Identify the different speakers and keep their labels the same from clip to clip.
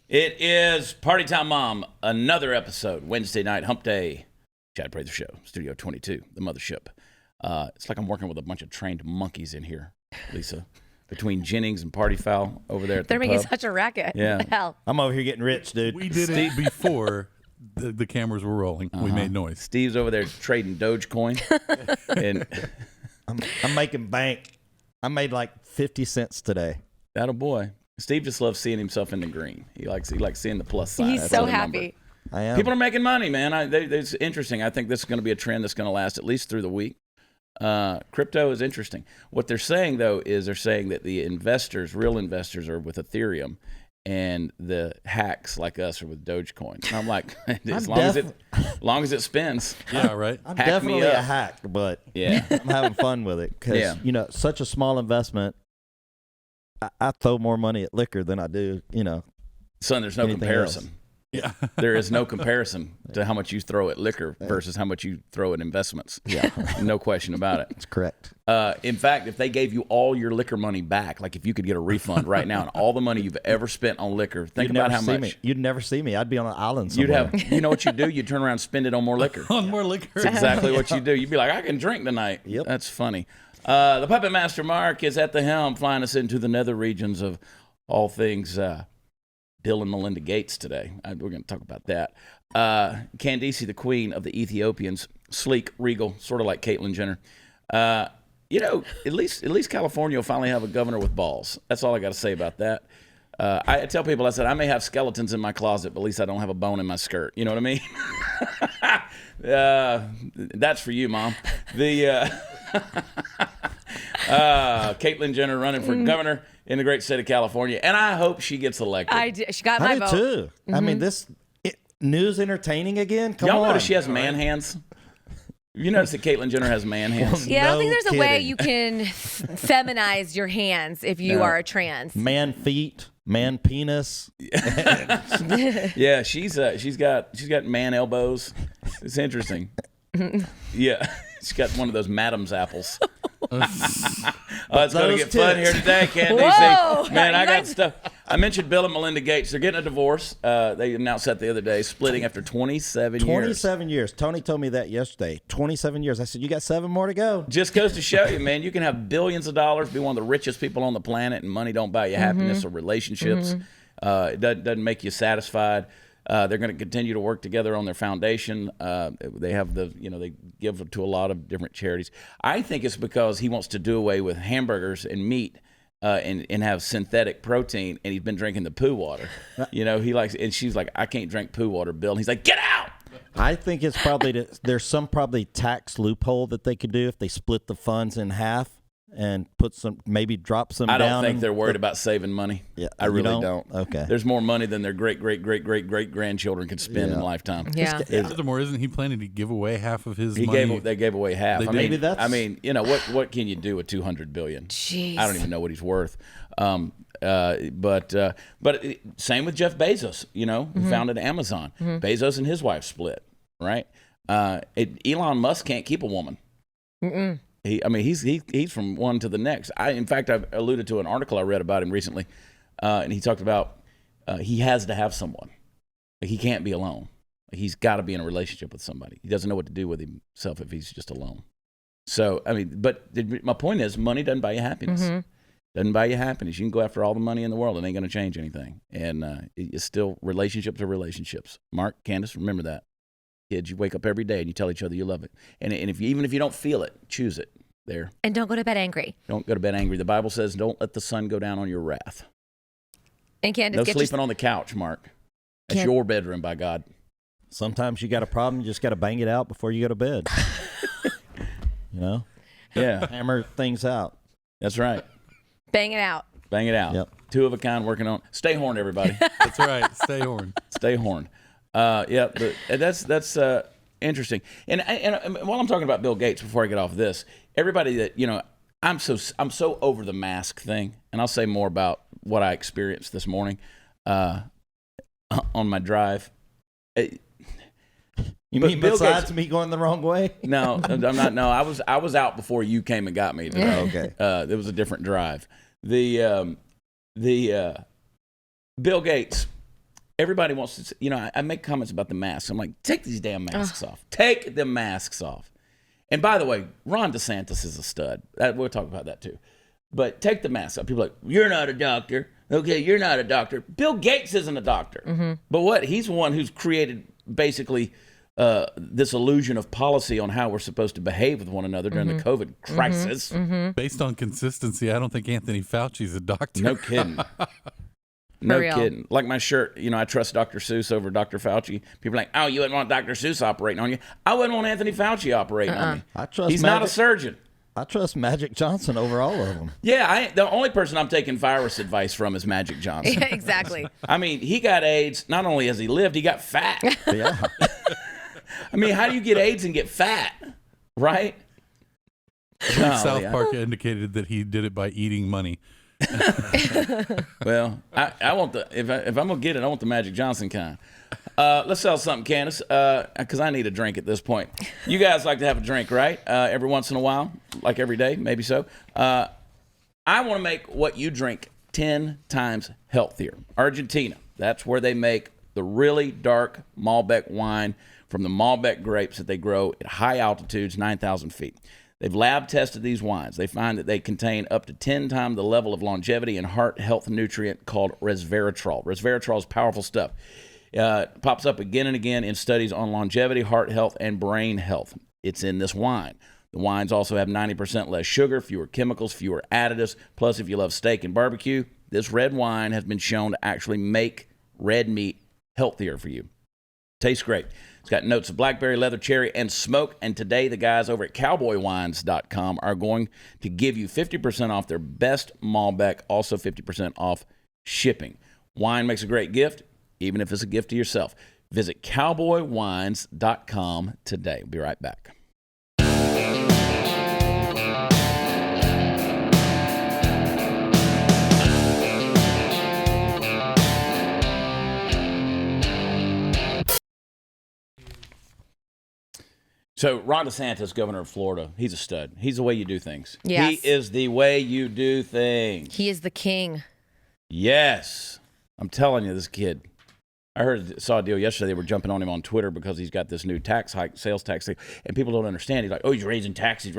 Speaker 1: It is Party Time Mom, another episode, Wednesday night, hump day, Chad Prather Show, Studio 22, the mothership. It's like I'm working with a bunch of trained monkeys in here, Lisa, between Jennings and Party Foul over there at the
Speaker 2: They're making
Speaker 1: pub.
Speaker 2: such a racket.
Speaker 1: Yeah.
Speaker 2: What the hell?
Speaker 3: I'm over here getting rich, dude.
Speaker 4: We did it before the cameras were rolling. We made noise.
Speaker 1: Steve's over there trading Dogecoin. And
Speaker 3: I'm making bank. I made like 50 cents today.
Speaker 1: that a boy. Steve just loves seeing himself in the green. He likes seeing the plus sign.
Speaker 2: He's
Speaker 1: That's
Speaker 2: so
Speaker 1: on the
Speaker 2: happy.
Speaker 1: number.
Speaker 3: I am.
Speaker 1: People are making money, man. It's interesting. I think this is going to be a trend that's going to last at least through the week. Crypto is interesting. What they're saying, though, is they're saying that the investors, real investors, are with Ethereum, and the hacks like us are with Dogecoin. And I'm like, as long as it spins.
Speaker 4: Yeah, right.
Speaker 3: I'm
Speaker 1: hack me
Speaker 3: definitely
Speaker 1: up.
Speaker 3: a hack, but
Speaker 1: Yeah.
Speaker 3: I'm having fun with it because,
Speaker 1: Yeah.
Speaker 3: Such a small investment. I throw more money at liquor than I do,
Speaker 1: Son, there's no
Speaker 3: anything
Speaker 1: comparison.
Speaker 3: else.
Speaker 4: Yeah.
Speaker 1: There is no comparison to how much you throw at liquor versus how much you throw at investments.
Speaker 3: Yeah.
Speaker 1: No question about it.
Speaker 3: That's correct.
Speaker 1: In fact, if they gave you all your liquor money back, like if you could get a refund right now and all the money you've ever spent on liquor, think
Speaker 3: You'd
Speaker 1: about
Speaker 3: never
Speaker 1: how
Speaker 3: see
Speaker 1: much.
Speaker 3: me. You'd never see me. I'd be on an island
Speaker 1: You'd
Speaker 3: somewhere.
Speaker 1: have, you know what you do? You'd turn around and spend it on more liquor.
Speaker 4: On more liquor.
Speaker 1: That's exactly what you do. You'd be like, I can drink tonight.
Speaker 3: Yep.
Speaker 1: That's funny. The Puppet Master Mark is at the helm, flying us into the nether regions of all things Bill and Melinda Gates today. We're going to talk about that. Candace, the queen of the Ethiopians, sleek, regal, sort of like Caitlyn Jenner. At least California will finally have a governor with balls. That's all I got to say about that. I tell people, I said, I may have skeletons in my closet, but at least I don't have a bone in my skirt. You know what I mean? That's for you, Mom. Caitlyn Jenner running for governor in the great state of California, and I hope she gets elected.
Speaker 2: She got my
Speaker 3: I do
Speaker 2: vote.
Speaker 3: too. I mean, news entertaining again? Come
Speaker 1: Y'all
Speaker 3: on.
Speaker 1: notice she has man hands? You notice that Caitlyn Jenner has man hands?
Speaker 2: Yeah, I don't think
Speaker 3: No
Speaker 2: there's a way
Speaker 3: kidding.
Speaker 2: you can feminize your hands if you
Speaker 1: No.
Speaker 2: are a trans.
Speaker 3: Man feet, man penis.
Speaker 1: Yeah, she's got man elbows. It's interesting. Yeah, she's got one of those Madam's apples. It's going to get fun here today, Candace.
Speaker 2: Whoa!
Speaker 1: Man, I
Speaker 2: You
Speaker 1: got
Speaker 2: guys-
Speaker 1: stuff. I mentioned Bill and Melinda Gates. They're getting a divorce. They announced that the other day, splitting after 27 years.
Speaker 3: 27 years. Tony told me that yesterday. 27 years. I said, you got 7 more to go.
Speaker 1: Just goes to show you, man, you can have billions of dollars, be one of the richest people on the planet, and money don't buy you happiness or relationships. It doesn't make you satisfied. They're going to continue to work together on their foundation. They have they give to a lot of different charities. I think it's because he wants to do away with hamburgers and meat and have synthetic protein, and he's been drinking the poo water. He likes, and she's like, I can't drink poo water, Bill. And he's like, get out.
Speaker 3: I think it's probably there's some probably tax loophole that they could do if they split the funds in half and maybe drop some
Speaker 1: I don't
Speaker 3: down.
Speaker 1: think they're worried about saving money.
Speaker 3: Yeah,
Speaker 1: I
Speaker 3: you
Speaker 1: really
Speaker 3: don't?
Speaker 1: don't.
Speaker 3: Okay.
Speaker 1: There's more money than their great grandchildren could spend in a lifetime.
Speaker 2: Yeah.
Speaker 4: Furthermore, isn't he planning to give away half of his
Speaker 1: They
Speaker 4: money?
Speaker 1: gave away half.
Speaker 4: They
Speaker 1: I
Speaker 4: did.
Speaker 1: mean,
Speaker 3: Maybe
Speaker 1: what can you do with $200 billion?
Speaker 2: Jeez.
Speaker 1: I don't even know what he's worth. But same with Jeff Bezos. Who founded Amazon. Bezos and his wife split. Right. Elon Musk can't keep a woman. He's from one to the next. In fact, I've alluded to an article I read about him recently, and he talked about he has to have someone. He can't be alone. He's got to be in a relationship with somebody. He doesn't know what to do with himself if he's just alone. So, but my point is, money doesn't buy you happiness. Doesn't buy you happiness. You can go after all the money in the world. It ain't going to change anything. And it's still relationships are relationships. Mark, Candace, remember that. Kids, you wake up every day and you tell each other you love it. And even if you don't feel it, choose it. There.
Speaker 2: And don't go to bed angry.
Speaker 1: Don't go to bed angry. The Bible says, don't let the sun go down on your wrath.
Speaker 2: And Candace,
Speaker 1: No
Speaker 2: get
Speaker 1: sleeping on the couch, Mark. That's your bedroom, by God.
Speaker 3: Sometimes you got a problem, you just got to bang it out before you go to bed.
Speaker 1: Yeah.
Speaker 3: Hammer things out.
Speaker 1: That's right.
Speaker 2: Bang it out.
Speaker 1: Bang it out.
Speaker 3: Yep.
Speaker 1: Two of a kind working on. Stay horned, everybody.
Speaker 4: That's right. Stay horned.
Speaker 1: Stay horned. That's interesting. And while I'm talking about Bill Gates, before I get off this, everybody that I'm so over the mask thing, and I'll say more about what I experienced this morning on my drive.
Speaker 3: You
Speaker 1: But
Speaker 3: mean
Speaker 1: Bill
Speaker 3: besides
Speaker 1: Gates-
Speaker 3: me going the wrong way?
Speaker 1: No, I'm not. No, I was out before you came and got me. Today.
Speaker 3: Okay.
Speaker 1: It was a different drive. The Bill Gates. Everybody wants to. You know, I make comments about the masks. I'm like, take these damn masks off. Take the masks off. And by the way, Ron DeSantis is a stud. We'll talk about that too. But take the mask off. People are like, you're not a doctor. Okay, you're not a doctor. Bill Gates isn't a doctor. But what? He's the one who's created basically this illusion of policy on how we're supposed to behave with one another during the COVID crisis.
Speaker 4: Based on consistency, I don't think Anthony Fauci's a doctor.
Speaker 1: No kidding. No
Speaker 2: real.
Speaker 1: kidding. Like my shirt, you know, I trust Dr. Seuss over Dr. Fauci. People are like, oh, you wouldn't want Dr. Seuss operating on you. I wouldn't want Anthony Fauci operating on me.
Speaker 3: I trust
Speaker 1: He's not a
Speaker 3: Magic-
Speaker 1: surgeon.
Speaker 3: I trust Magic Johnson over all of them.
Speaker 1: Yeah, the only person I'm taking virus advice from is Magic Johnson.
Speaker 2: Yeah, exactly.
Speaker 1: I mean, he got AIDS. Not only has he lived, he got fat.
Speaker 3: Yeah.
Speaker 1: I mean, how do you get AIDS and get fat? Right? No,
Speaker 4: South
Speaker 1: yeah.
Speaker 4: Park indicated that he did it by eating money.
Speaker 1: Well, I want the if I'm gonna get it, I want the Magic Johnson kind. Let's sell something, Candace, because I need a drink at this point. You guys like to have a drink, right? Every once in a while, like every day, maybe so. I want to make what you drink 10 times healthier. Argentina, that's where they make the really dark Malbec wine from the Malbec grapes that they grow at high altitudes, 9,000 feet. They've lab tested these wines. They find that they contain up to 10 times the level of longevity and heart health nutrient called resveratrol. Resveratrol is powerful stuff. Pops up again and again in studies on longevity, heart health, and brain health. It's in this wine. The wines also have 90% less sugar, fewer chemicals, fewer additives. Plus, if you love steak and barbecue, this red wine has been shown to actually make red meat healthier for you. Tastes great. It's got notes of blackberry, leather, cherry, and smoke. And today, the guys over at cowboywines.com are going to give you 50% off their best Malbec, also 50% off shipping. Wine makes a great gift, even if it's a gift to yourself. Visit cowboywines.com today. We'll be right back. So Ron DeSantis, governor of Florida, he's a stud. He's the way you do things.
Speaker 2: Yes.
Speaker 1: He is the way you do things.
Speaker 2: He is the king.
Speaker 1: Yes. I'm telling you, this kid. I saw a deal yesterday. They were jumping on him on Twitter because he's got this new tax hike, sales tax thing, and people don't understand. He's like, oh, he's raising taxes.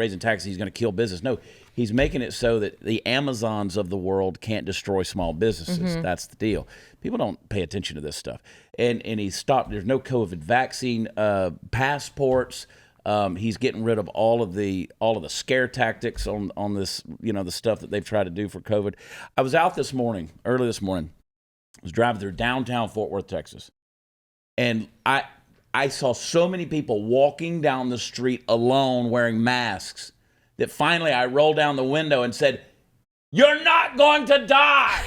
Speaker 1: He's going to kill business. No, he's making it so that the Amazons of the world can't destroy small businesses. That's the deal. People don't pay attention to this stuff. And he stopped. There's no COVID vaccine passports. He's getting rid of all of the scare tactics on this, you know, the stuff that they've tried to do for COVID. I was out early this morning. I was driving through downtown Fort Worth, Texas, and I saw so many people walking down the street alone wearing masks that finally I rolled down the window and said, "You're not going to die.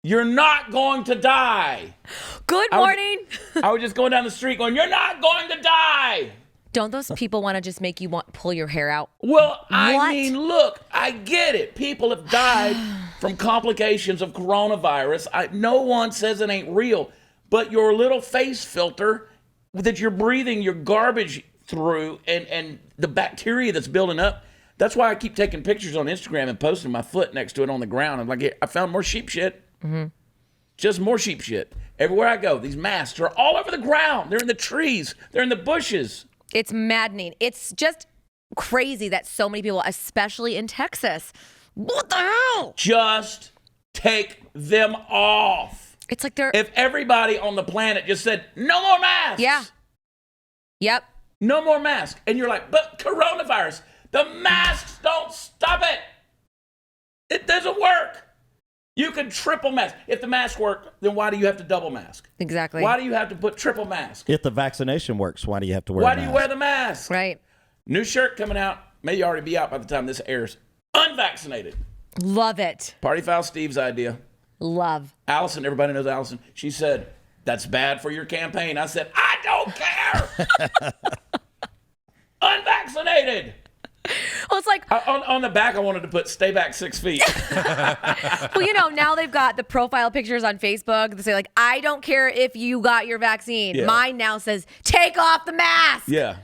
Speaker 1: You're not going to die."
Speaker 2: Good morning.
Speaker 1: I was just going down the street going, "You're not going to die."
Speaker 2: Don't those people want to just make you pull your hair out?
Speaker 1: Well, I
Speaker 2: What?
Speaker 1: mean, look, I get it. People have died from complications of coronavirus. No one says it ain't real, but your little face filter that you're breathing your garbage through and the bacteria that's building up, that's why I keep taking pictures on Instagram and posting my foot next to it on the ground. I'm like, I found more sheep shit. Just more sheep shit. Everywhere I go, these masks are all over the ground. They're in the trees. They're in the bushes.
Speaker 2: It's maddening. It's just crazy that so many people, especially in Texas, what the hell?
Speaker 1: Just take them off.
Speaker 2: It's like they're,
Speaker 1: If everybody on the planet just said, no more masks.
Speaker 2: yeah. Yep.
Speaker 1: No more masks. And you're like, but coronavirus, the masks don't stop it. It doesn't work. You can triple mask. If the masks work, then why do you have to double mask?
Speaker 2: Exactly.
Speaker 1: Why do you have to put triple mask?
Speaker 3: If the vaccination works, why do you have to wear a
Speaker 1: Why
Speaker 3: mask?
Speaker 1: do you wear the mask?
Speaker 2: Right.
Speaker 1: New shirt coming out. May already be out by the time this airs. Unvaccinated.
Speaker 2: Love it.
Speaker 1: Party Foul Steve's idea.
Speaker 2: Love.
Speaker 1: Allison, everybody knows Allison. She said, that's bad for your campaign. I said, I don't care. Unvaccinated.
Speaker 2: Well, it's like,
Speaker 1: On the back, I wanted to put "Stay back 6 feet."
Speaker 2: well, now they've got the profile pictures on Facebook that say like, I don't care if you got your vaccine.
Speaker 1: Yeah.
Speaker 2: Mine now says, take off the mask.
Speaker 1: Yeah.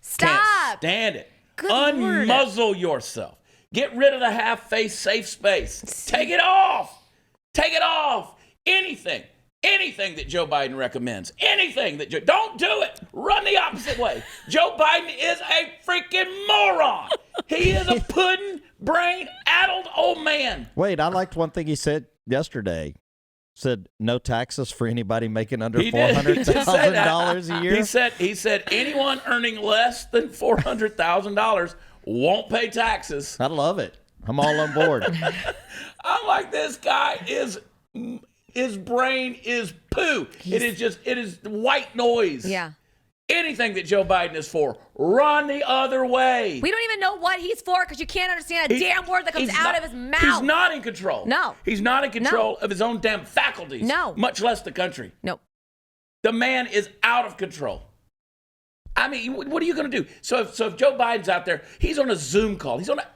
Speaker 2: Stop.
Speaker 1: Can't stand it.
Speaker 2: Good Lord.
Speaker 1: Unmuzzle yourself. Get rid of the half-face safe space. Take it off. Take it off. Anything that Joe Biden recommends. Don't do it. Run the opposite way. Joe Biden is a freaking moron. He is a pudding-brain, addled old man.
Speaker 3: Wait, I liked one thing he said yesterday. Said no taxes for anybody making under
Speaker 1: He did. He did say that.
Speaker 3: $400,000 a year.
Speaker 1: He said anyone earning less than $400,000 won't pay taxes.
Speaker 3: I love it. I'm all on board.
Speaker 1: I'm like, this guy his brain is poo. It is white noise.
Speaker 2: Yeah.
Speaker 1: Anything that Joe Biden is for, run the other way.
Speaker 2: We don't even know what he's for because you can't understand a damn word that comes out of his mouth.
Speaker 1: He's not in control.
Speaker 2: No.
Speaker 1: He's not in control of his own damn faculties.
Speaker 2: No.
Speaker 1: Much less the country.
Speaker 2: No.
Speaker 1: The man is out of control. I mean, what are you going to do? So if Joe Biden's out there, he's on a Zoom call. He's on a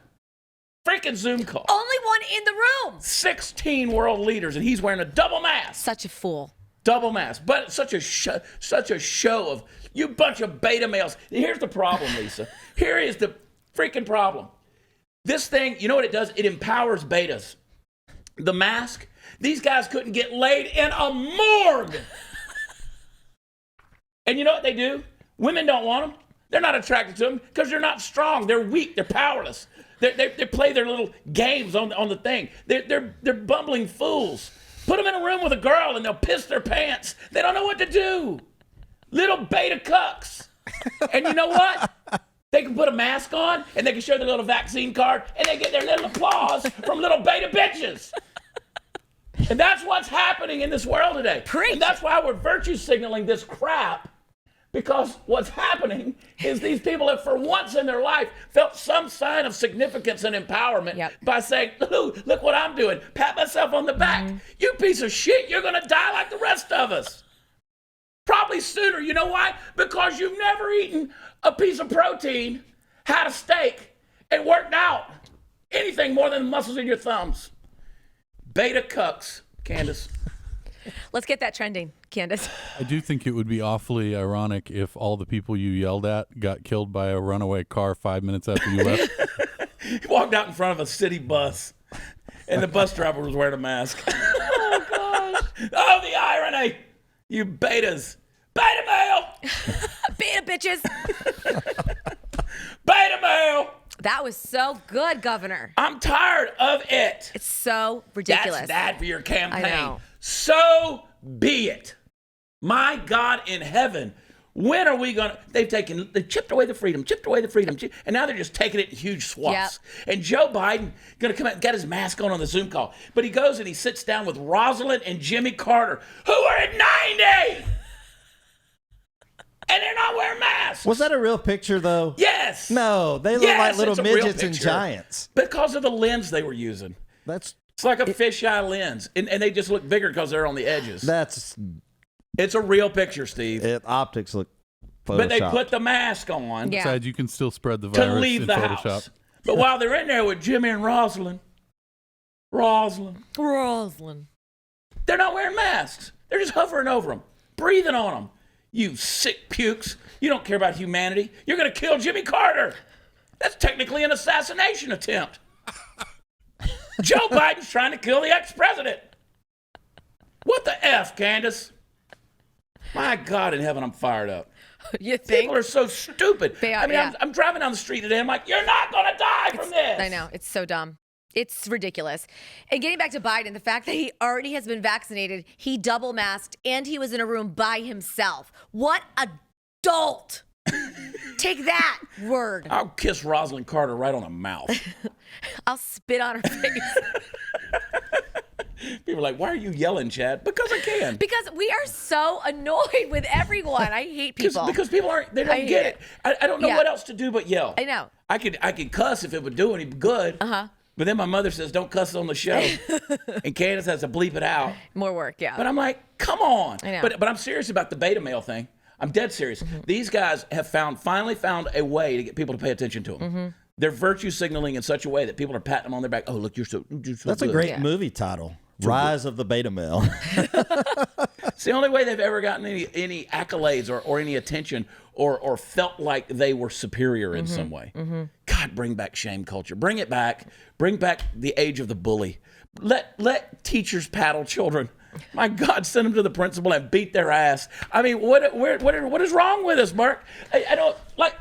Speaker 1: freaking Zoom call.
Speaker 2: Only one in the room.
Speaker 1: 16 world leaders, and he's wearing a double mask.
Speaker 2: Such a fool.
Speaker 1: Double mask. But such a show of you bunch of beta males. Here's the problem, Lisa. Here is the freaking problem. This thing, you know what it does? It empowers betas. The mask, these guys couldn't get laid in a morgue. And you know what they do? Women don't want them. They're not attracted to them because they're not strong. They're weak. They're powerless. They play their little games on the thing. They're bumbling fools. Put them in a room with a girl and they'll piss their pants. They don't know what to do. Little beta cucks. And you know what? They can put a mask on and they can show their little vaccine card and they get their little applause from little beta bitches. And that's what's happening in this world today.
Speaker 2: Preach.
Speaker 1: And that's why we're virtue signaling this crap. Because what's happening is these people have, for once in their life, felt some sign of significance and empowerment by saying, look what I'm doing. Pat myself on the back. You piece of shit, you're going to die like the rest of us. Probably sooner. You know why? Because you've never eaten a piece of protein, had a steak, and worked out anything more than the muscles in your thumbs. Beta cucks, Candace.
Speaker 2: Let's get that trending, Candace.
Speaker 4: I do think it would be awfully ironic if all the people you yelled at got killed by a runaway car 5 minutes after you left.
Speaker 1: He walked out in front of a city bus, and the bus driver was wearing a mask. Oh, gosh. Oh, the irony. You betas. Beta male.
Speaker 2: Beta bitches.
Speaker 1: Beta male.
Speaker 2: That was so good, Governor.
Speaker 1: I'm tired of it.
Speaker 2: It's so ridiculous.
Speaker 1: That's bad for your campaign.
Speaker 2: I know.
Speaker 1: So be it. My God in heaven, when are we going to, they've chipped away the freedom, and now they're just taking it in huge swaths. Yep. And Joe Biden going to come out and get his mask on the Zoom call. But he goes and he sits down with Rosalind and Jimmy Carter, who are at 90. And they're not wearing masks.
Speaker 3: Was that a real picture, though?
Speaker 1: Yes.
Speaker 3: No, they look like little
Speaker 1: it's a real
Speaker 3: midgets and
Speaker 1: picture.
Speaker 3: giants.
Speaker 1: Because of the lens they were using. It's like a fisheye lens, and they just look bigger because they're on the edges. It's a real picture, Steve.
Speaker 3: Optics look photoshopped.
Speaker 1: But they put the mask on.
Speaker 2: Yeah.
Speaker 4: Besides, you can still spread the virus
Speaker 1: to leave
Speaker 4: in
Speaker 1: the
Speaker 4: Photoshop.
Speaker 1: house. But while they're in there with Jimmy and Rosalind, they're not wearing masks. They're just hovering over them, breathing on them. You sick pukes. You don't care about humanity. You're going to kill Jimmy Carter. That's technically an assassination attempt. Joe Biden's trying to kill the ex-president. What the F, Candace? My God in heaven, I'm fired up.
Speaker 2: You think?
Speaker 1: People are so stupid. I'm driving down the street today. I'm like, you're not going to die from this.
Speaker 2: I know. It's so dumb. It's ridiculous. And getting back to Biden, the fact that he already has been vaccinated, he double masked, and he was in a room by himself. What adult? Take that word.
Speaker 1: I'll kiss Rosalind Carter right on the mouth.
Speaker 2: I'll spit on her face.
Speaker 1: People are like, why are you yelling, Chad? Because I can.
Speaker 2: Because we are so annoyed with everyone. I hate people.
Speaker 1: Because people they don't get it. I don't know what else to do but yell.
Speaker 2: I know.
Speaker 1: I could cuss if it would do any good. Uh-huh. But then my mother says, don't cuss on the show. And Candace has to bleep it out.
Speaker 2: More work, yeah.
Speaker 1: But I'm like, come on.
Speaker 2: I know.
Speaker 1: But I'm serious about the beta male thing. I'm dead serious. Mm-hmm. These guys have finally found a way to get people to pay attention to them. Mm-hmm. They're virtue signaling in such a way that people are patting them on their back. Oh, look, you're so
Speaker 3: That's
Speaker 1: good.
Speaker 3: a great movie title. Rise of the Beta Male.
Speaker 1: It's the only way they've ever gotten any accolades or any attention or felt like they were superior in some way. God, bring back shame culture. Bring it back. Bring back the age of the bully. Let teachers paddle children. My God, send them to the principal and beat their ass. I mean, what is wrong with us, Mark? I don't like.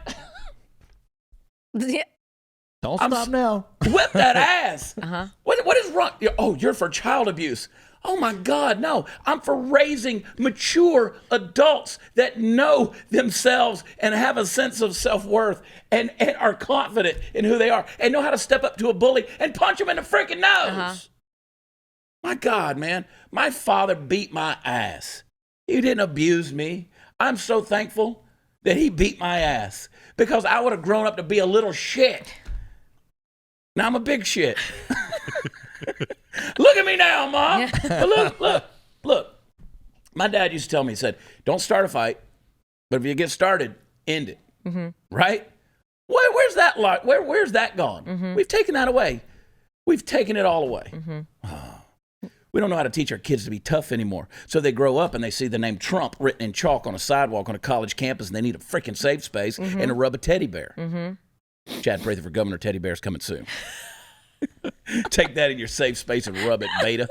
Speaker 3: Don't stop now.
Speaker 1: Whip that ass. What is wrong? Oh, you're for child abuse. Oh my God, no. I'm for raising mature adults that know themselves and have a sense of self-worth and are confident in who they are and know how to step up to a bully and punch him in the freaking nose. My God, man. My father beat my ass. He didn't abuse me. I'm so thankful that he beat my ass because I would have grown up to be a little shit. Now I'm a big shit. Look at me now, Mom. But look. My dad used to tell me, he said, don't start a fight, but if you get started, end it. Right? Where's that lot? Where's that gone? We've taken that away. We've taken it all away. We don't know how to teach our kids to be tough anymore. So they grow up and they see the name Trump written in chalk on a sidewalk on a college campus and they need a freaking safe space and a rubber teddy bear. Chad Prather for governor. Teddy bear's coming soon. Take that in your safe space and rub it, beta.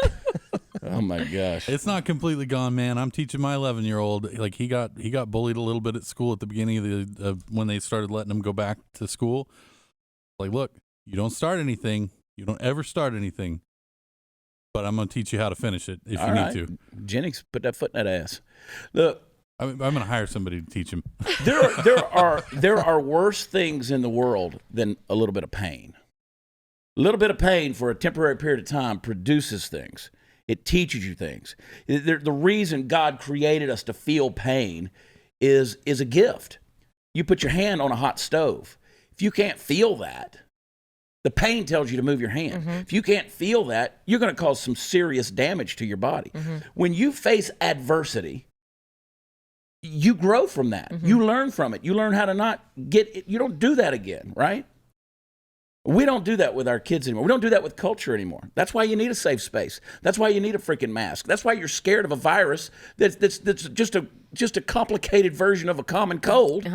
Speaker 1: Oh my gosh.
Speaker 4: It's not completely gone, man. I'm teaching my 11-year-old. Like he got bullied a little bit at school at the beginning of when they started letting him go back to school. Like, look, you don't start anything. You don't ever start anything. But I'm going to teach you how to finish it if you need to.
Speaker 1: Jennings, put that foot in that ass. Look,
Speaker 4: I'm going to hire somebody to teach him.
Speaker 1: There are worse things in the world than a little bit of pain. A little bit of pain for a temporary period of time produces things. It teaches you things. The reason God created us to feel pain is a gift. You put your hand on a hot stove. If you can't feel that, the pain tells you to move your hand. If you can't feel that, you're going to cause some serious damage to your body. When you face adversity, you grow from that. You learn from it. You learn how to not get it. You don't do that again, right? We don't do that with our kids anymore. We don't do that with culture anymore. That's why you need a safe space. That's why you need a freaking mask. That's why you're scared of a virus that's just a complicated version of a common cold.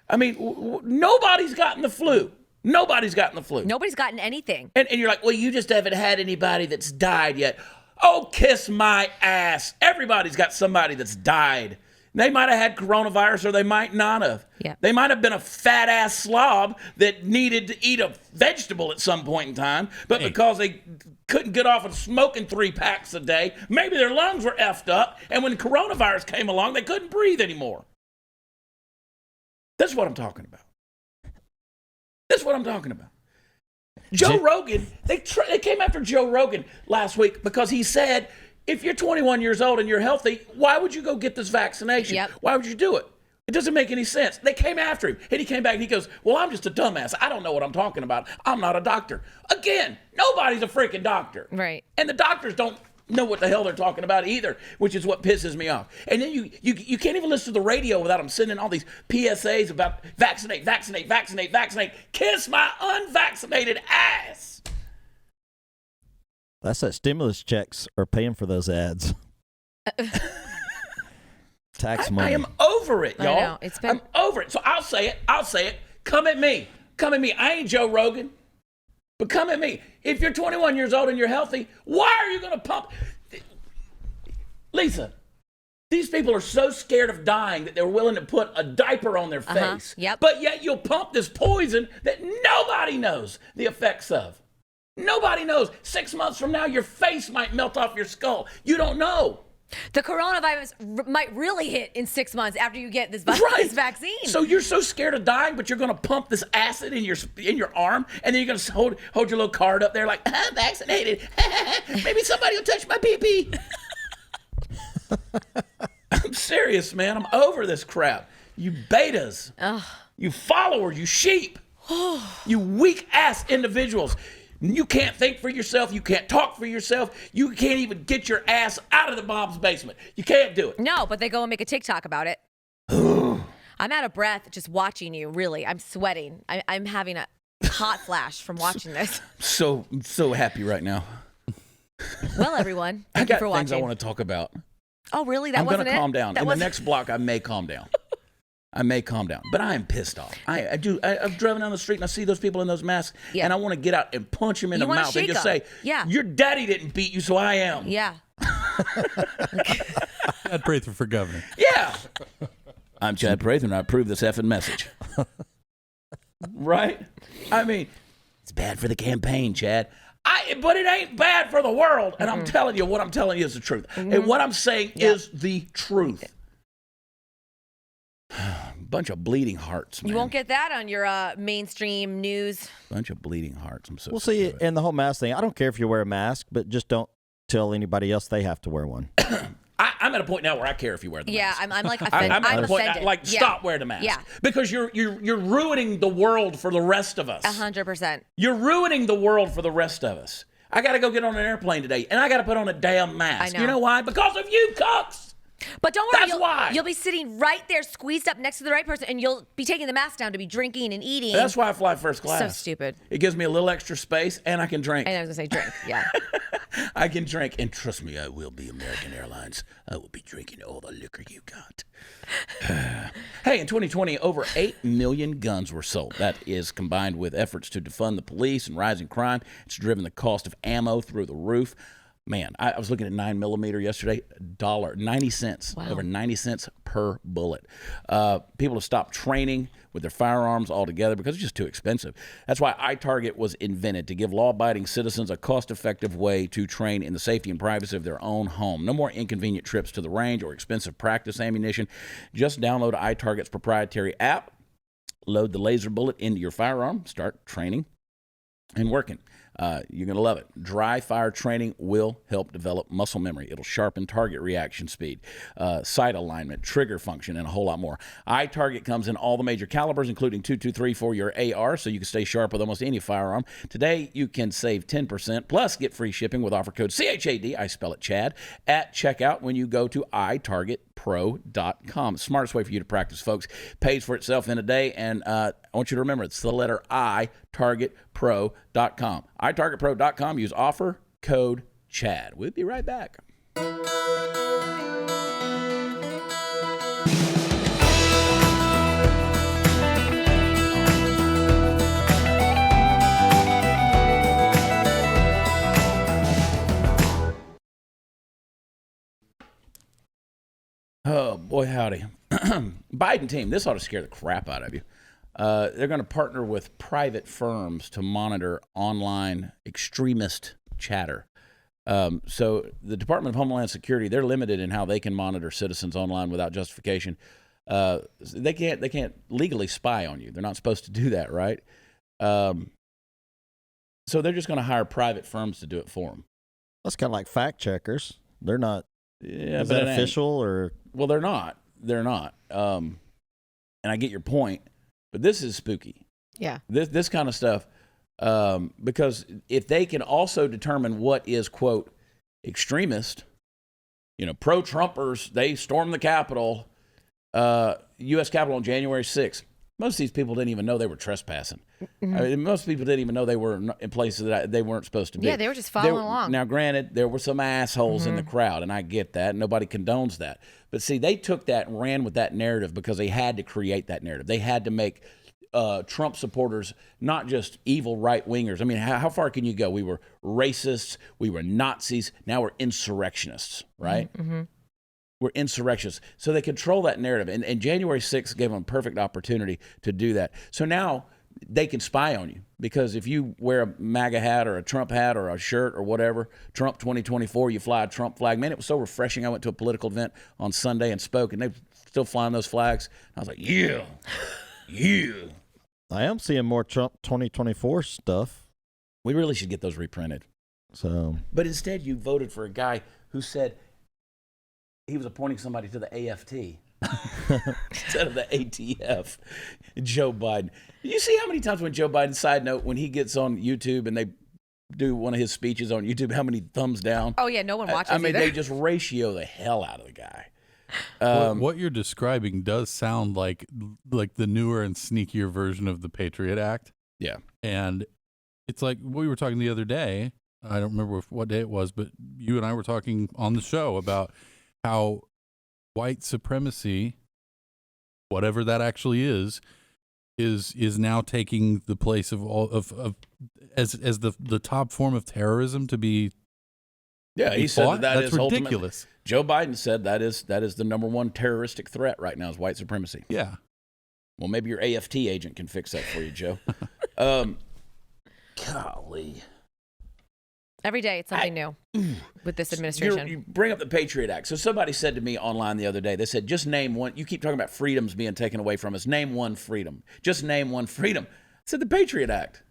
Speaker 1: I mean, nobody's gotten the flu. Nobody's gotten the flu.
Speaker 2: Nobody's gotten anything.
Speaker 1: And you're like, well, you just haven't had anybody that's died yet. Oh, kiss my ass. Everybody's got somebody that's died. They might have had coronavirus or they might not have.
Speaker 2: Yeah.
Speaker 1: They might have been a fat ass slob that needed to eat a vegetable at some point in time, but because they couldn't get off of smoking 3 packs a day, maybe their lungs were effed up, and when coronavirus came along, they couldn't breathe anymore. That's what I'm talking about. That's what I'm talking about. Joe Rogan, they came after Joe Rogan last week because he said, if you're 21 years old and you're healthy, why would you go get this vaccination? Why would you do it? It doesn't make any sense. They came after him, and he came back and he goes, well, I'm just a dumbass. I don't know what I'm talking about. I'm not a doctor. Again, nobody's a freaking doctor.
Speaker 2: Right.
Speaker 1: And the doctors don't know what the hell they're talking about either, which is what pisses me off. And then you can't even listen to the radio without them sending all these PSAs about vaccinate, vaccinate, vaccinate, vaccinate. Kiss my unvaccinated ass.
Speaker 3: That's that stimulus checks are paying for those ads. Tax money.
Speaker 1: I am over it, y'all.
Speaker 2: I know.
Speaker 1: I'm over it. So I'll say it. Come at me. I ain't Joe Rogan. But come at me. If you're 21 years old and you're healthy, why are you going to pump? Lisa, these people are so scared of dying that they're willing to put a diaper on their face.
Speaker 2: Yep.
Speaker 1: But yet you'll pump this poison that nobody knows the effects of. Nobody knows. 6 months from now, your face might melt off your skull. You don't know.
Speaker 2: The coronavirus might really hit in 6 months after you get this vaccine.
Speaker 1: So you're so scared of dying, but you're going to pump this acid in your arm, and then you're going to hold your little card up there like, I'm vaccinated. Maybe somebody will touch my pee-pee. I'm serious, man. I'm over this crap. You betas. You followers. You sheep. You weak-ass individuals. You can't think for yourself. You can't talk for yourself. You can't even get your ass out of the mom's basement. You can't do it.
Speaker 2: No, but they go and make a TikTok about it. I'm out of breath just watching you, really. I'm sweating. I'm having a hot flash from watching this.
Speaker 1: I'm so happy right now.
Speaker 2: Well, everyone,
Speaker 1: I
Speaker 2: thank you
Speaker 1: got
Speaker 2: for
Speaker 1: things
Speaker 2: watching.
Speaker 1: I want to talk about.
Speaker 2: Oh, really? That
Speaker 1: I'm
Speaker 2: wasn't
Speaker 1: going to
Speaker 2: it?
Speaker 1: calm down.
Speaker 2: That
Speaker 1: In the
Speaker 2: wasn't-
Speaker 1: next block, I may calm down. But I am pissed off. I've driven down the street and I see those people in those masks,
Speaker 2: Yeah.
Speaker 1: and I want to get out and punch them in
Speaker 2: You
Speaker 1: the
Speaker 2: wanna
Speaker 1: mouth and
Speaker 2: shake
Speaker 1: just
Speaker 2: 'em.
Speaker 1: say,
Speaker 2: Yeah.
Speaker 1: your daddy didn't beat you, so I am.
Speaker 2: Yeah.
Speaker 4: Chad Prather for governor.
Speaker 1: Yeah. I'm Chad Prather, and I approve this effing message. Right? I mean, it's bad for the campaign, Chad. But it ain't bad for the world. And I'm telling you, what I'm telling you is the truth. And what I'm saying is the truth. Bunch of bleeding hearts, man.
Speaker 2: You won't get that on your mainstream news.
Speaker 1: Bunch of bleeding hearts. I'm so
Speaker 3: We'll
Speaker 1: sick
Speaker 3: see.
Speaker 1: of it.
Speaker 3: And the whole mask thing, I don't care if you wear a mask, but just don't tell anybody else they have to wear one.
Speaker 1: I'm at a point now where I care if you wear the
Speaker 2: Yeah,
Speaker 1: mask.
Speaker 2: I'm like offended.
Speaker 1: I'm at a point
Speaker 2: offended.
Speaker 1: like
Speaker 2: Yeah.
Speaker 1: stop wearing the mask.
Speaker 2: Yeah.
Speaker 1: Because you're ruining the world for the rest of us.
Speaker 2: 100%.
Speaker 1: You're ruining the world for the rest of us. I got to go get on an airplane today, and I got to put on a damn mask.
Speaker 2: I know.
Speaker 1: You know why? Because of you, cucks.
Speaker 2: But don't worry,
Speaker 1: That's why.
Speaker 2: you'll be sitting right there, squeezed up next to the right person, and you'll be taking the mask down to be drinking and eating.
Speaker 1: That's why I fly first class.
Speaker 2: So stupid.
Speaker 1: It gives me a little extra space, and I can drink.
Speaker 2: And I was gonna say drink, yeah.
Speaker 1: I can drink, and trust me, I will be American Airlines. I will be drinking all the liquor you got. Hey, in 2020, over 8 million guns were sold. That is combined with efforts to defund the police and rising crime. It's driven the cost of ammo through the roof. Man, I was looking at 9mm yesterday, $1.90,
Speaker 2: Wow.
Speaker 1: over 90 cents per bullet. People have stopped training with their firearms altogether because it's just too expensive. That's why iTarget was invented, to give law-abiding citizens a cost-effective way to train in the safety and privacy of their own home. No more inconvenient trips to the range or expensive practice ammunition. Just download iTarget's proprietary app, load the laser bullet into your firearm, start training and working. You're going to love it. Dry fire training will help develop muscle memory. It'll sharpen target reaction speed, sight alignment, trigger function, and a whole lot more. iTarget comes in all the major calibers, including .223 for your AR, so you can stay sharp with almost any firearm. Today, you can save 10%, plus get free shipping with offer code CHAD, I spell it Chad, at checkout when you go to iTargetPro.com. Smartest way for you to practice, folks. Pays for itself in a day, and I want you to remember, it's the letter I, TargetPro.com. iTargetPro.com. Use offer code Chad. We'll be right back. Oh, boy, howdy. Biden team, this ought to scare the crap out of you. They're going to partner with private firms to monitor online extremist chatter. So the Department of Homeland Security, they're limited in how they can monitor citizens online without justification. They can't legally spy on you. They're not supposed to do that, right? So they're just going to hire private firms to do it for them.
Speaker 3: That's kind of like fact checkers. They're not.
Speaker 1: Yeah,
Speaker 3: Is
Speaker 1: but
Speaker 3: that
Speaker 1: it ain't.
Speaker 3: official or?
Speaker 1: Well, they're not. They're not. And I get your point, but this is spooky.
Speaker 2: Yeah.
Speaker 1: This kind of stuff, because if they can also determine what is, quote, extremist, pro-Trumpers, they stormed the Capitol, U.S. Capitol on January 6th. Most of these people didn't even know they were trespassing.
Speaker 2: Mm-hmm.
Speaker 1: I mean, most people didn't even know they were in places that they weren't supposed to be.
Speaker 2: Yeah, they were just following along.
Speaker 1: Now, granted, there were some assholes in the crowd, and I get that. Nobody condones that. But see, they took that and ran with that narrative because they had to create that narrative. They had to make Trump supporters not just evil right-wingers. I mean, how far can you go? We were racists. We were Nazis. Now we're insurrectionists, right?
Speaker 2: Mm-hmm.
Speaker 1: We're insurrectionists. So they control that narrative. And January 6th gave them a perfect opportunity to do that. So now they can spy on you, because if you wear a MAGA hat or a Trump hat or a shirt or whatever, Trump 2024, you fly a Trump flag. Man, it was so refreshing. I went to a political event on Sunday and spoke, and they were still flying those flags. I was like, yeah.
Speaker 3: I am seeing more Trump 2024 stuff.
Speaker 1: We really should get those reprinted.
Speaker 3: So,
Speaker 1: But instead, you voted for a guy who said he was appointing somebody to the AFT instead of the ATF. Joe Biden. You see how many times when Joe Biden, side note, when he gets on YouTube and they do one of his speeches on YouTube, how many thumbs down?
Speaker 2: Oh, yeah, no one watches
Speaker 1: I mean,
Speaker 2: either.
Speaker 1: they just ratio the hell out of the guy.
Speaker 4: What you're describing does sound like the newer and sneakier version of the Patriot Act.
Speaker 1: Yeah.
Speaker 4: And it's like we were talking the other day. I don't remember what day it was, but you and I were talking on the show about how white supremacy, whatever that actually is now taking the place of all of as the top form of terrorism to be.
Speaker 1: Yeah, he said
Speaker 4: that's ridiculous.
Speaker 1: Joe Biden said that is the number one terroristic threat right now is white supremacy.
Speaker 4: Yeah.
Speaker 1: Well, maybe your AFT agent can fix that for you, Joe. Golly.
Speaker 2: Every day, it's something new with this administration.
Speaker 1: You bring up the Patriot Act. So somebody said to me online the other day, they said, just name one. You keep talking about freedoms being taken away from us. Name one freedom. Just name one freedom. I said the Patriot Act.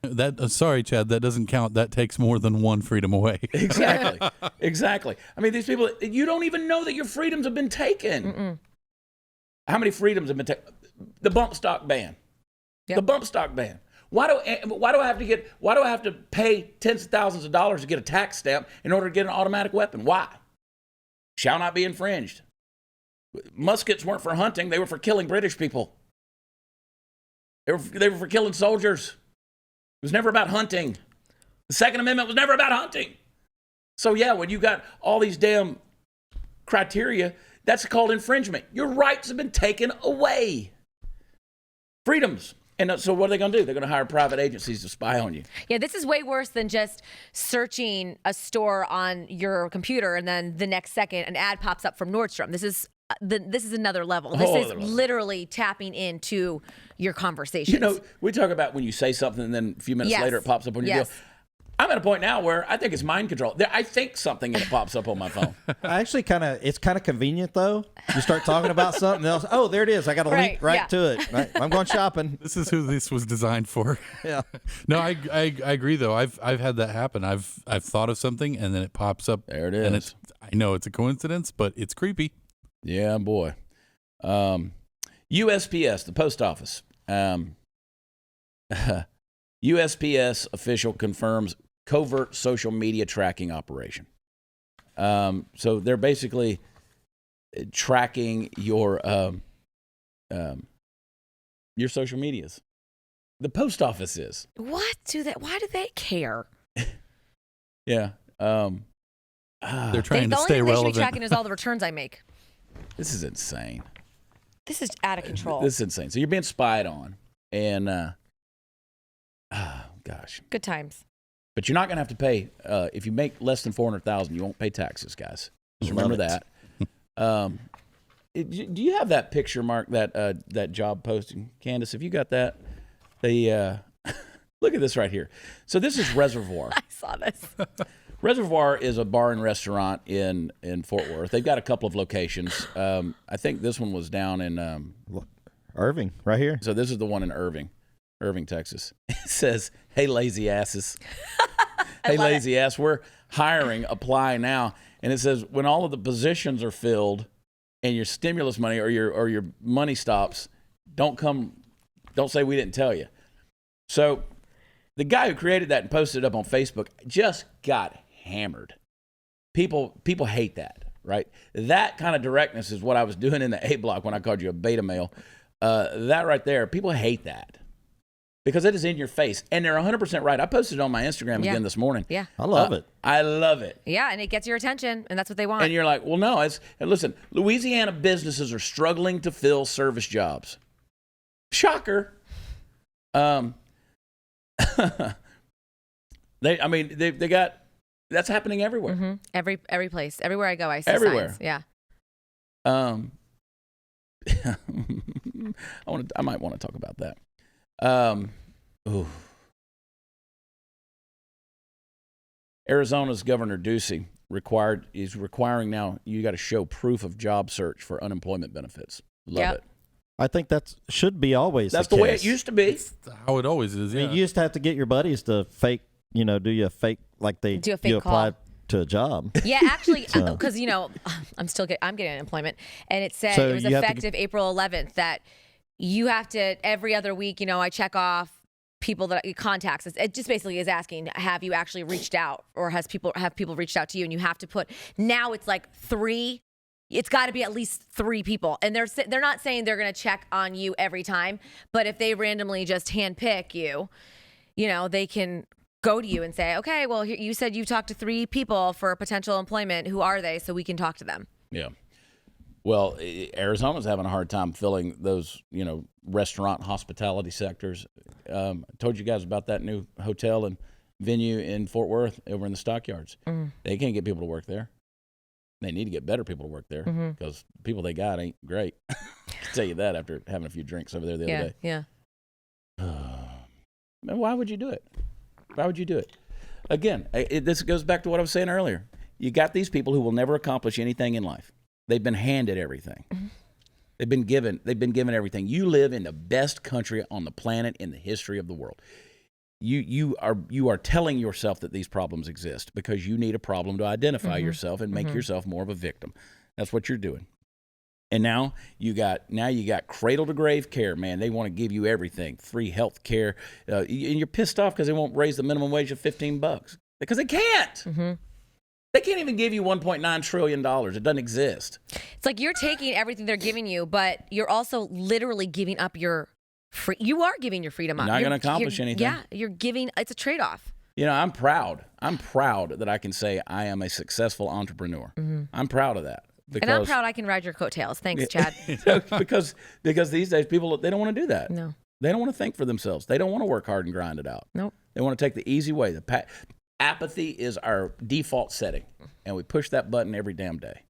Speaker 4: Sorry, Chad, that doesn't count. That takes more than one freedom away.
Speaker 1: Exactly. Exactly. I mean, these people, you don't even know that your freedoms have been taken.
Speaker 2: Mm-mm.
Speaker 1: How many freedoms have been taken? The bump stock ban.
Speaker 2: Yep.
Speaker 1: The bump stock ban. Why do I have to pay tens of thousands of dollars to get a tax stamp in order to get an automatic weapon? Why? Shall not be infringed. Muskets weren't for hunting, they were for killing British people. They were for killing soldiers. It was never about hunting. The Second Amendment was never about hunting. So yeah, when you got all these damn criteria, that's called infringement. Your rights have been taken away. Freedoms. And so what are they going to do? They're going to hire private agencies to spy on you.
Speaker 2: Yeah, this is way worse than just searching a store on your computer and then the next second an ad pops up from Nordstrom. This is another level. This is literally tapping into your conversations.
Speaker 1: You know, we talk about when you say something and then a few minutes later it pops up on your deal. I'm at a point now where I think it's mind control. I think something and it pops up on my phone.
Speaker 3: I actually it's kind of convenient though. You start talking about something else. Oh, there it is. I got a link to it. Right. I'm going shopping.
Speaker 4: This is who this was designed for.
Speaker 3: Yeah.
Speaker 4: No, I agree though. I've had that happen. I've thought of something and then it pops up.
Speaker 1: There it is.
Speaker 4: And I know it's a coincidence, but it's creepy.
Speaker 1: Yeah, boy. USPS, the post office. USPS official confirms covert social media tracking operation. So they're basically tracking your social medias. The post office is.
Speaker 2: What do they? Why do they care?
Speaker 1: Yeah.
Speaker 4: They're trying to stay relevant.
Speaker 2: The only thing they should be tracking is all the returns I make.
Speaker 1: This is insane.
Speaker 2: This is out of control.
Speaker 1: This is insane. So you're being spied on, and gosh,
Speaker 2: good times.
Speaker 1: But you're not going to have to pay if you make less than $400,000. You won't pay taxes, guys. Just remember that. Do you have that picture, Mark? That job posting, Candace? Have you got that? Look at this right here. So this is Reservoir.
Speaker 2: I saw this.
Speaker 1: Reservoir is a bar and restaurant in Fort Worth. They've got a couple of locations. I think this one was down in
Speaker 3: Irving, right here.
Speaker 1: So this is the one in Irving, Texas. It says, "Hey, lazy asses." Hey, lazy ass, we're hiring. Apply now. And it says, when all of the positions are filled and your stimulus money or your money stops, don't say we didn't tell you. So the guy who created that and posted it up on Facebook just got hammered. People hate that, right? That kind of directness is what I was doing in the A block when I called you a beta male. That right there, people hate that because it is in your face. And they're 100% right. I posted it on my Instagram again this morning.
Speaker 2: Yeah.
Speaker 3: I love it.
Speaker 1: I love it.
Speaker 2: Yeah, and it gets your attention, and that's what they want.
Speaker 1: And you're like, well, no. And listen, Louisiana businesses are struggling to fill service jobs. Shocker. They got, that's happening everywhere.
Speaker 2: Mm-hmm. Every place, everywhere I go, I see
Speaker 1: everywhere.
Speaker 2: signs. Yeah.
Speaker 1: I might want to talk about that. Arizona's Governor Ducey is requiring now you got to show proof of job search for unemployment benefits. Love it.
Speaker 3: I think that should be always.
Speaker 1: That's
Speaker 3: the
Speaker 1: way
Speaker 3: case.
Speaker 1: it used to be.
Speaker 4: It's how it always is. Yeah.
Speaker 3: I mean, you used to have to get your buddies to fake, do you a fake like they
Speaker 2: do a fake
Speaker 3: you applied
Speaker 2: call.
Speaker 3: To a job.
Speaker 2: Yeah, actually, because I'm getting unemployment, and it said it was effective April 11th that you have to every other week. I check off people that contacts. It just basically is asking, have you actually reached out, or have people reached out to you? And you have to put. Now it's like 3. It's got to be at least 3 people, and they're not saying they're going to check on you every time, but if they randomly just handpick you, you know, they can go to you and say, okay, well, you said you talked to 3 people for potential employment. Who are they? So we can talk to them.
Speaker 1: Yeah. Well, Arizona's having a hard time filling those, you know, restaurant hospitality sectors. I told you guys about that new hotel and venue in Fort Worth over in the stockyards. They can't get people to work there. They need to get better people to work there because the people they got ain't great. I'll tell you that after having a few drinks over there the other day.
Speaker 2: Yeah.
Speaker 1: Man, why would you do it? Why would you do it? Again, this goes back to what I was saying earlier. You got these people who will never accomplish anything in life. They've been handed everything. They've been given everything. You live in the best country on the planet in the history of the world. You are telling yourself that these problems exist because you need a problem to identify yourself and make yourself more of a victim. That's what you're doing. And now you got cradle to grave care, man. They want to give you everything, free health care, and you're pissed off because they won't raise the minimum wage of $15 because they can't. They can't even give you $1.9 trillion. It doesn't exist.
Speaker 2: It's like you're taking everything they're giving you, but you're also literally giving up your you are giving your freedom up.
Speaker 1: You're not going to accomplish anything.
Speaker 2: Yeah, you're giving. It's a trade-off.
Speaker 1: You know, I'm proud. I'm proud that I can say I am a successful entrepreneur. I'm proud of that.
Speaker 2: And I'm proud I can ride your coattails. Thanks, Chad.
Speaker 1: because these days people, they don't want to do that.
Speaker 2: No.
Speaker 1: They don't want to think for themselves. They don't want to work hard and grind it out.
Speaker 2: Nope.
Speaker 1: They want to take the easy way. Apathy is our default setting, and we push that button every damn day.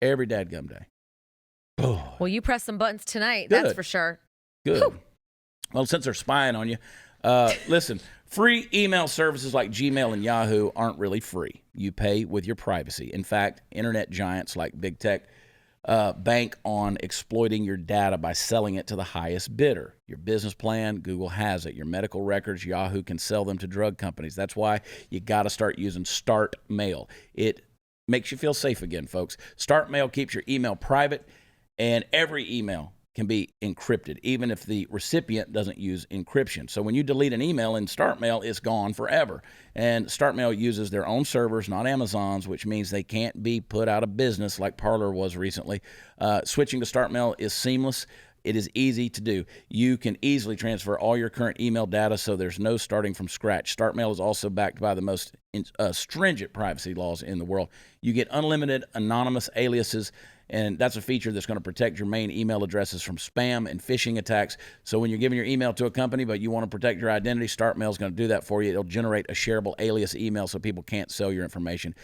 Speaker 1: Every dadgum day. Oh.
Speaker 2: Well, you press some buttons tonight,
Speaker 1: Good.
Speaker 2: that's for sure.
Speaker 1: Good.
Speaker 2: Whew.
Speaker 1: Well, since they're spying on you, listen, free email services like Gmail and Yahoo aren't really free. You pay with your privacy. In fact, internet giants like big tech bank on exploiting your data by selling it to the highest bidder. Your business plan, Google has it. Your medical records, Yahoo can sell them to drug companies. That's why you got to start using StartMail. It makes you feel safe again, folks. StartMail keeps your email private, and every email can be encrypted, even if the recipient doesn't use encryption. So when you delete an email in StartMail, it's gone forever. And StartMail uses their own servers, not Amazon's, which means they can't be put out of business like Parler was recently. Switching to StartMail is seamless. It is easy to do. You can easily transfer all your current email data, so there's no starting from scratch. StartMail is also backed by the most stringent privacy laws in the world. You get unlimited anonymous aliases, and that's a feature that's going to protect your main email addresses from spam and phishing attacks. So when you're giving your email to a company but you want to protect your identity, StartMail is going to do that for you. It'll generate a shareable alias email so people can't sell your information.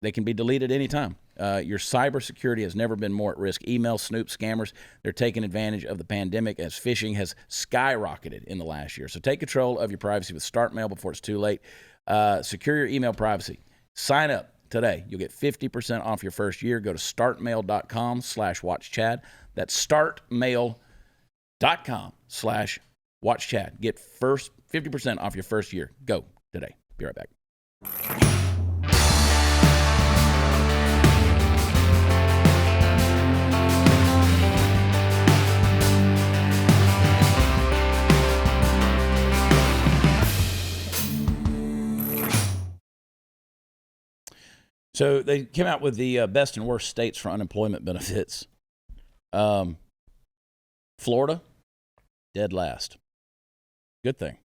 Speaker 1: They can be deleted anytime. Your cybersecurity has never been more at risk. Email snoop scammers, they're taking advantage of the pandemic as phishing has skyrocketed in the last year. So take control of your privacy with StartMail before it's too late. Secure your email privacy. Sign up today. You'll get 50% off your first year. Go to startmail.com/watchchad. That's startmail.com/watchchad. Get 50% off your first year. Go today. Be right back. So they came out with the best and worst states for unemployment benefits. Florida, dead last. Good thing.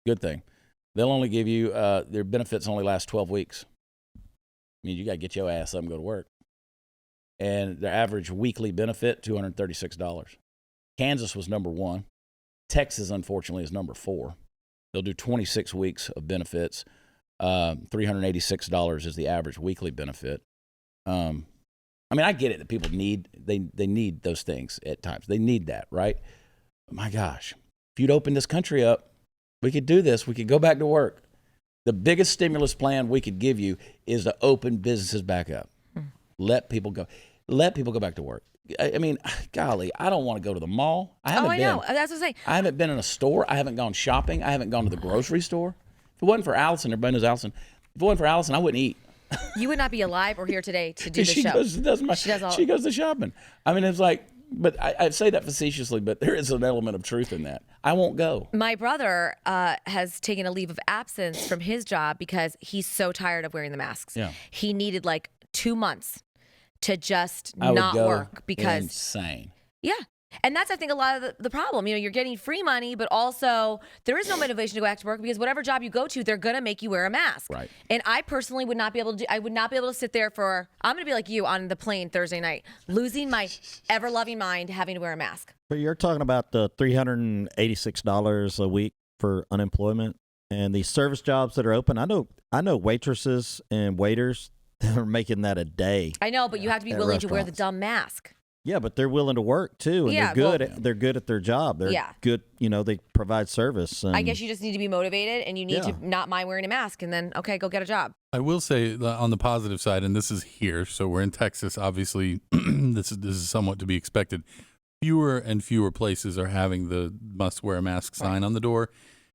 Speaker 1: Good thing. They'll only give you, their benefits only last 12 weeks. I mean, you got to get your ass up and go to work. And their average weekly benefit, $236. Kansas was number 1. Texas, unfortunately, is number 4. They'll do 26 weeks of benefits. $386 is the average weekly benefit. I mean, I get it that people need, they need those things at times. They need that, right? But my gosh, if you'd open this country up, we could do this. We could go back to work. The biggest stimulus plan we could give you is to open businesses back up. Let people go. Let people go back to work. I mean, golly, I don't want to go to the mall. I know.
Speaker 2: That's what I'm saying.
Speaker 1: I haven't been in a store. I haven't gone shopping. I haven't gone to the grocery store. If it wasn't for Allison, everybody knows Allison. If it wasn't for Allison, I wouldn't eat.
Speaker 2: You would not be alive or here today to do the
Speaker 1: she
Speaker 2: show.
Speaker 1: She goes to shopping. I mean, it's like, but I say that facetiously, but there is an element of truth in that. I won't go.
Speaker 2: My brother has taken a leave of absence from his job because he's so tired of wearing the masks.
Speaker 1: Yeah.
Speaker 2: He needed like 2 months to just
Speaker 1: I would
Speaker 2: not
Speaker 1: go
Speaker 2: work because
Speaker 1: insane.
Speaker 2: Yeah. And that's, I think, a lot of the problem. You know, you're getting free money, but also there is no motivation to go back to work because whatever job you go to, they're going to make you wear a mask.
Speaker 1: Right.
Speaker 2: And I personally would not be able to I would not be able to sit there I'm going to be like you on the plane Thursday night, losing my ever-loving mind, having to wear a mask.
Speaker 3: But you're talking about the $386 a week for unemployment and these service jobs that are open. I know waitresses and waiters that are making that a day.
Speaker 2: I know, but you have to be
Speaker 3: At
Speaker 2: willing to wear the
Speaker 3: restaurants.
Speaker 2: dumb mask.
Speaker 3: Yeah, but they're willing to work too, and
Speaker 2: Yeah,
Speaker 3: they're good at their job. They're
Speaker 2: Yeah.
Speaker 3: good, they provide service. And
Speaker 2: I guess you just need to be motivated and you need to not mind wearing a mask and then, okay, go get a job.
Speaker 4: I will say on the positive side, and this is here, so we're in Texas. Obviously, this is somewhat to be expected. Fewer and fewer places are having the must wear a mask sign on the door,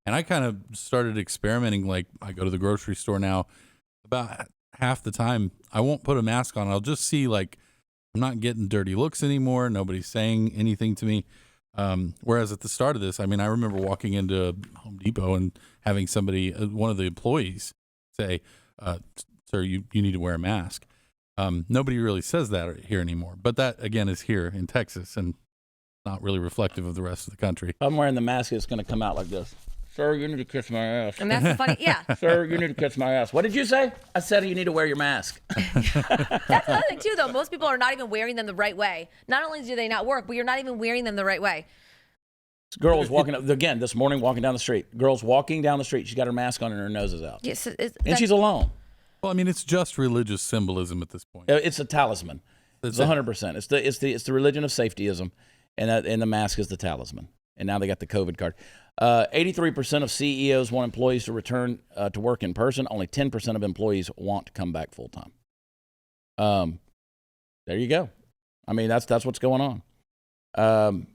Speaker 4: and I kind of started experimenting. Like I go to the grocery store now, about half the time I won't put a mask on. I'll just see like I'm not getting dirty looks anymore. Nobody's saying anything to me. Whereas at the start of this, I mean, I remember walking into Home Depot and having somebody, one of the employees, say, "Sir, you need to wear a mask." Nobody really says that here anymore. But that again is here in Texas and not really reflective of the rest of the country.
Speaker 1: If I'm wearing the mask, it's going to come out like this. Sir, you need to kiss my ass.
Speaker 2: And that's the funny, yeah.
Speaker 1: Sir, you need to kiss my ass. What did you say? I said you need to wear your mask.
Speaker 2: That's another thing too, though. Most people are not even wearing them the right way. Not only do they not work, but you're not even wearing them the right way.
Speaker 1: Girl was walking up, again, this morning, walking down the street. Girl's walking down the street. She's got her mask on and her nose is out.
Speaker 2: Yes,
Speaker 1: And she's alone.
Speaker 4: Well, I mean, it's just religious symbolism at this point.
Speaker 1: It's a talisman. It's 100%. It's the religion of safetyism, and the mask is the talisman. And now they got the COVID card. 83% of CEOs want employees to return to work in person. Only 10% of employees want to come back full time. There you go. I mean, that's what's going on.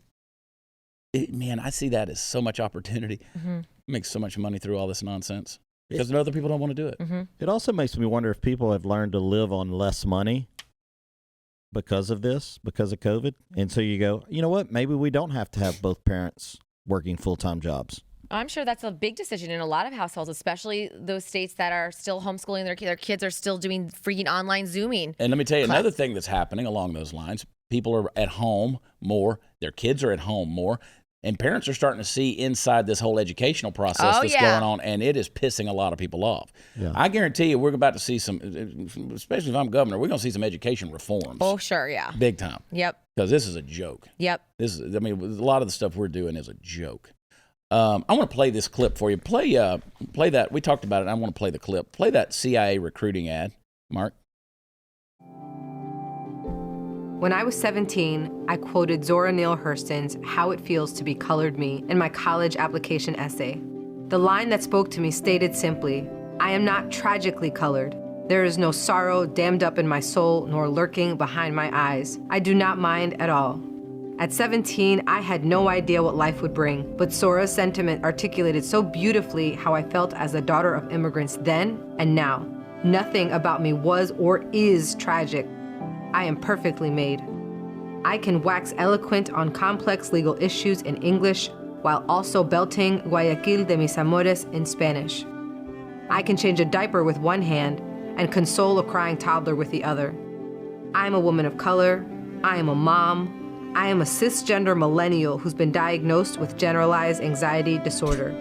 Speaker 1: Man, I see that as so much opportunity.
Speaker 2: Mm-hmm.
Speaker 1: Make so much money through all this nonsense because other people don't want to do it.
Speaker 2: Mm-hmm.
Speaker 3: It also makes me wonder if people have learned to live on less money because of this, because of COVID. And so you go, you know what? Maybe we don't have to have both parents working full-time jobs.
Speaker 2: I'm sure that's a big decision in a lot of households, especially those states that are still homeschooling their kids are still doing freaking online Zooming.
Speaker 1: And let me tell you another thing that's happening along those lines. People are at home more. Their kids are at home more. And parents are starting to see inside this whole educational process that's going on, and it is pissing a lot of people off. Yeah. I guarantee you we're about to see some, especially if I'm governor, we're going to see some education reforms.
Speaker 2: Oh, sure, yeah.
Speaker 1: Big time.
Speaker 2: Yep.
Speaker 1: Because this is a joke.
Speaker 2: Yep.
Speaker 1: A lot of the stuff we're doing is a joke. I want to play this clip for you. Play that. We talked about it. I want to play the clip. Play that CIA recruiting ad, Mark.
Speaker 5: When I was 17, I quoted Zora Neale Hurston's How It Feels to Be Colored Me in my college application essay. The line that spoke to me stated simply, I am not tragically colored. There is no sorrow dammed up in my soul nor lurking behind my eyes. I do not mind at all. At 17, I had no idea what life would bring, but Zora's sentiment articulated so beautifully how I felt as a daughter of immigrants then and now. Nothing about me was or is tragic. I am perfectly made. I can wax eloquent on complex legal issues in English while also belting Guayaquil de mis amores in Spanish. I can change a diaper with one hand and console a crying toddler with the other. I am a woman of color. I am a mom. I am a cisgender millennial who's been diagnosed with generalized anxiety disorder.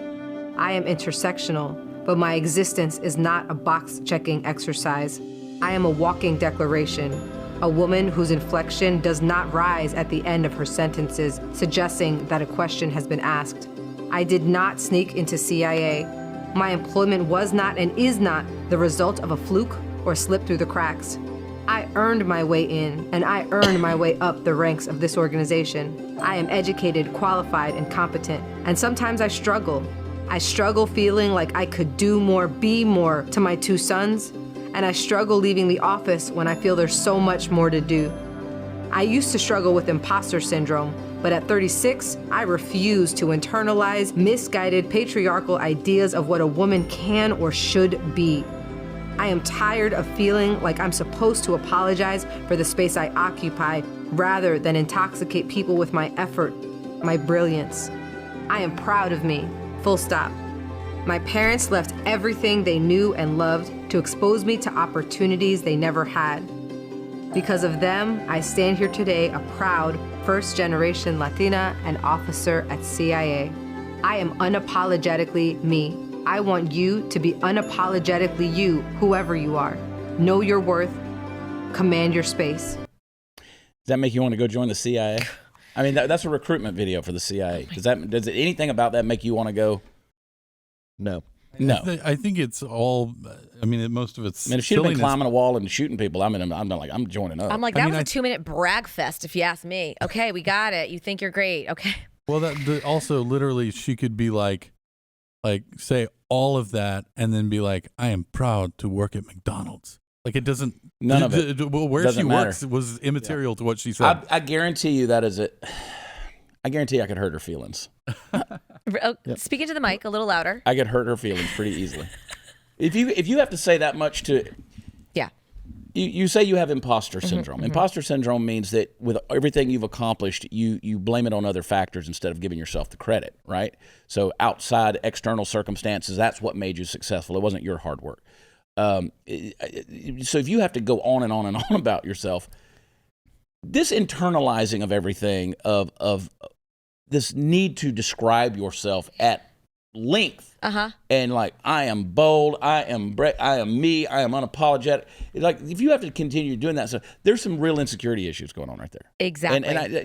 Speaker 5: I am intersectional, but my existence is not a box-checking exercise. I am a walking declaration. A woman whose inflection does not rise at the end of her sentences, suggesting that a question has been asked. I did not sneak into CIA. My employment was not and is not the result of a fluke or slip through the cracks. I earned my way in, and I earned my way up the ranks of this organization. I am educated, qualified, and competent, and sometimes I struggle. I struggle feeling like I could do more, be more to my two sons, and I struggle leaving the office when I feel there's so much more to do. I used to struggle with imposter syndrome, but at 36, I refuse to internalize misguided patriarchal ideas of what a woman can or should be. I am tired of feeling like I'm supposed to apologize for the space I occupy rather than intoxicate people with my effort, my brilliance. I am proud of me, full stop. My parents left everything they knew and loved to expose me to opportunities they never had. Because of them, I stand here today a proud first-generation Latina and officer at CIA. I am unapologetically me. I want you to be unapologetically you, whoever you are. Know your worth. Command your space.
Speaker 1: Does that make you want to go join the CIA? I mean, that's a recruitment video for the CIA. Does anything about that make you want to go?
Speaker 3: No.
Speaker 1: No.
Speaker 4: I think it's all. I mean, most of it's.
Speaker 1: I mean, if she'd have been climbing a wall and shooting people, I'm joining up.
Speaker 2: I'm like, that was a 2-minute brag fest, if you ask me. Okay, we got it. You think you're great. Okay.
Speaker 4: Well, also literally, she could be like say all of that, and then be like, I am proud to work at McDonald's. Like, it doesn't.
Speaker 1: None of it.
Speaker 4: Where
Speaker 1: doesn't
Speaker 4: she
Speaker 1: matter.
Speaker 4: works was immaterial to what she said.
Speaker 1: I guarantee you that is it. I guarantee I could hurt her feelings.
Speaker 2: Speaking to the mic a little louder.
Speaker 1: I could hurt her feelings pretty easily. If you have to say that much to,
Speaker 2: yeah,
Speaker 1: you say you have imposter syndrome. Imposter syndrome means that with everything you've accomplished, you blame it on other factors instead of giving yourself the credit, right? So outside external circumstances, that's what made you successful. It wasn't your hard work. So if you have to go on and on and on about yourself, this internalizing of everything of this need to describe yourself at length, and like, I am bold, I am me, I am unapologetic. Like, if you have to continue doing that, so there's some real insecurity issues going on right there.
Speaker 2: Exactly.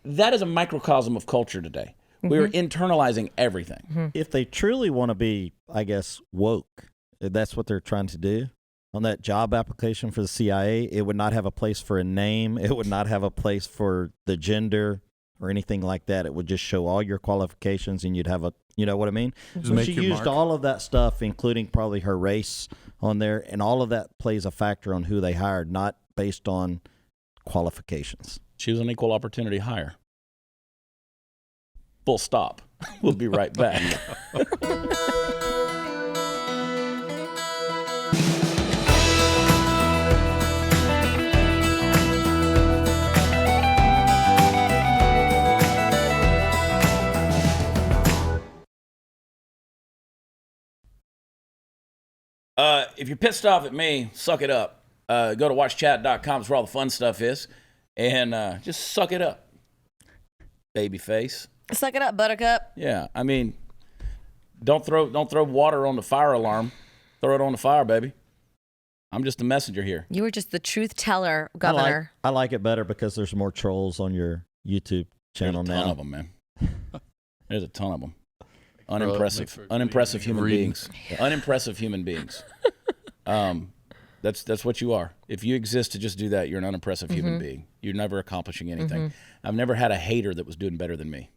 Speaker 1: That is a microcosm of culture today. We're internalizing everything.
Speaker 3: If they truly want to be, I guess, woke, that's what they're trying to do. On that job application for the CIA, it would not have a place for a name. It would not have a place for the gender or anything like that. It would just show all your qualifications, and you'd have a, you know what I mean? So she used all of that stuff, including probably her race on there, and all of that plays a factor on who they hired, not based on qualifications.
Speaker 1: She was an equal opportunity hire. Full stop. We'll be right back. If you're pissed off at me, suck it up. Go to watchchat.com. It's where all the fun stuff is. And just suck it up, baby face.
Speaker 2: Suck it up, buttercup.
Speaker 1: Yeah, I mean, don't throw water on the fire alarm. Throw it on the fire, baby. I'm just a messenger here.
Speaker 2: You were just the truth teller, Governor.
Speaker 3: I like it better because there's more trolls on your YouTube channel now.
Speaker 1: There's a ton of them, man. There's a ton of them. Unimpressive human beings. Unimpressive human beings. That's what you are. If you exist to just do that, you're an unimpressive human being. You're never accomplishing anything. I've never had a hater that was doing better than me.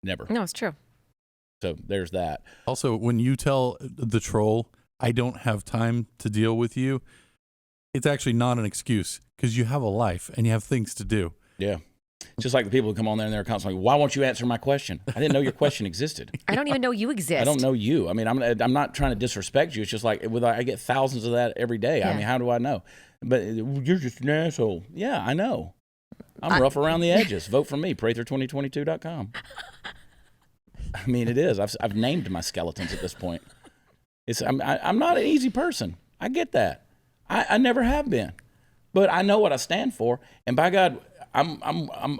Speaker 1: Never.
Speaker 2: No, it's true.
Speaker 1: So there's that.
Speaker 4: Also, when you tell the troll, I don't have time to deal with you, it's actually not an excuse, because you have a life and you have things to do.
Speaker 1: Yeah. Just like the people who come on there and they're constantly, why won't you answer my question? I didn't know your question existed.
Speaker 2: I don't even know you exist.
Speaker 1: I don't know you. I mean, I'm not trying to disrespect you. It's just like, I get thousands of that every day. Yeah. I mean, how do I know? But you're just an asshole. Yeah, I know. I'm rough around the edges. Vote for me, Prather2022.com. I mean, it is. I've named my skeletons at this point. I'm not an easy person. I get that. I never have been. But I know what I stand for. And by God, I'm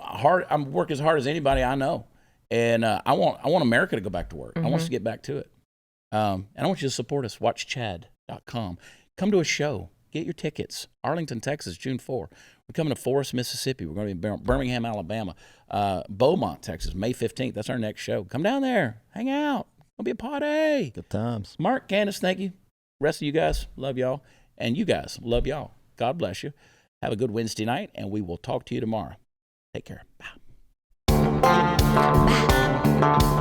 Speaker 1: hard. I'm work as hard as anybody I know, and I want America to go back to work. I want us to get back to it, and I want you to support us. WatchChad.com. Come to a show. Get your tickets. Arlington, Texas, June 4. We're coming to Forest, Mississippi. We're going to be in Birmingham, Alabama. Beaumont, Texas, May 15th. That's our next show. Come down there. Hang out. It'll be a party.
Speaker 3: Good times.
Speaker 1: Mark, Candace, thank you. Rest of you guys, love y'all, and you guys, love y'all. God bless you. Have a good Wednesday night, and we will talk to you tomorrow. Take care. Bye.